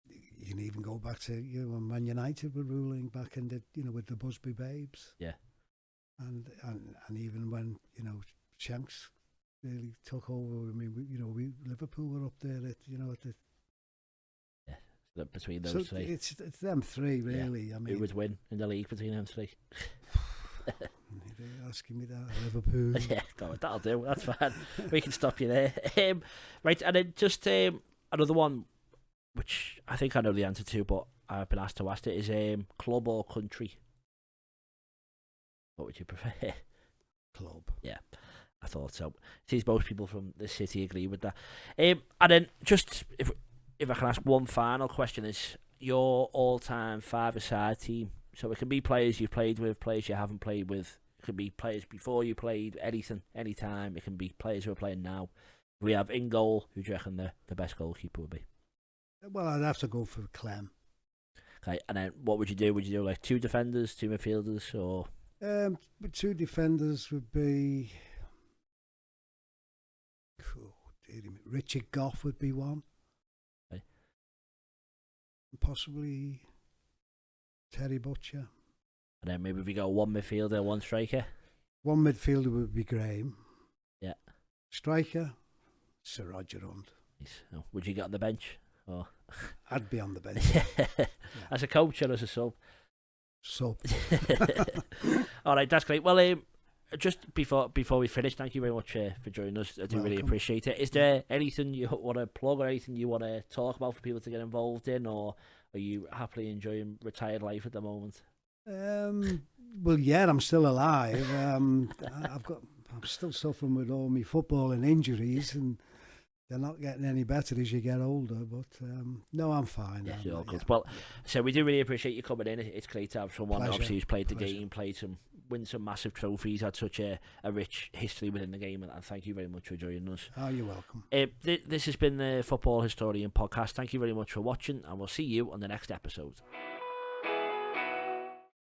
S11: you can even go back to when Man United were ruling back in the with the Busby Babes.
S10: Yeah.
S11: And even when Shanks really took over. I mean, we Liverpool were up there at the.
S10: Yeah, between those 3.
S11: It's them 3 really.
S10: Yeah.
S11: I mean,
S10: who would win in the league between them 3?
S11: You're asking me that, Liverpool.
S10: Yeah, that'll do. That's fine. We can stop you there. Right, and then just another one, which I think I know the answer to, but I've been asked to ask it, is club or country? What would you prefer?
S11: Club.
S10: Yeah, I thought so. Seems most people from the city agree with that. And then just if I can ask one final question, is your all-time five-a-side team? So it can be players you've played with, players you haven't played with. It can be players before you played, anything, anytime. It can be players who are playing now. We have in goal. Who do you reckon the best goalkeeper would be?
S11: Well, I'd have to go for Clem.
S10: Okay, and then what would you do? Would you do like two defenders, two midfielders, or?
S11: Two defenders would be. Richard Goff would be one.
S10: Okay.
S11: Possibly Terry Butcher.
S10: And then maybe if we go one midfielder, one striker.
S11: One midfielder would be Graham.
S10: Yeah.
S11: Striker, Sir Roger Hunt.
S10: Nice. Oh, would you get on the bench? Or?
S11: I'd be on the bench.
S10: Yeah. As a coach or as a sub?
S11: Sub.
S10: All right, that's great. Well, just before we finish, thank you very much for joining us. I do really appreciate it. Is there anything you want to plug or anything you want to talk about for people to get involved in, or are you happily enjoying retired life at the moment?
S11: Well, yeah, I'm still alive. I'm still suffering with all my footballing injuries, and they're not getting any better as you get older. But no, I'm fine.
S10: Yeah, you're all good. Well, so we do really appreciate you coming in. It's great to have someone obviously who's played the game, win some massive trophies, had such a rich history within the game, and thank you very much for joining us.
S11: Oh, you're welcome.
S10: This has been the Football Historian Podcast. Thank you very much for watching, and we'll see you on the next episode.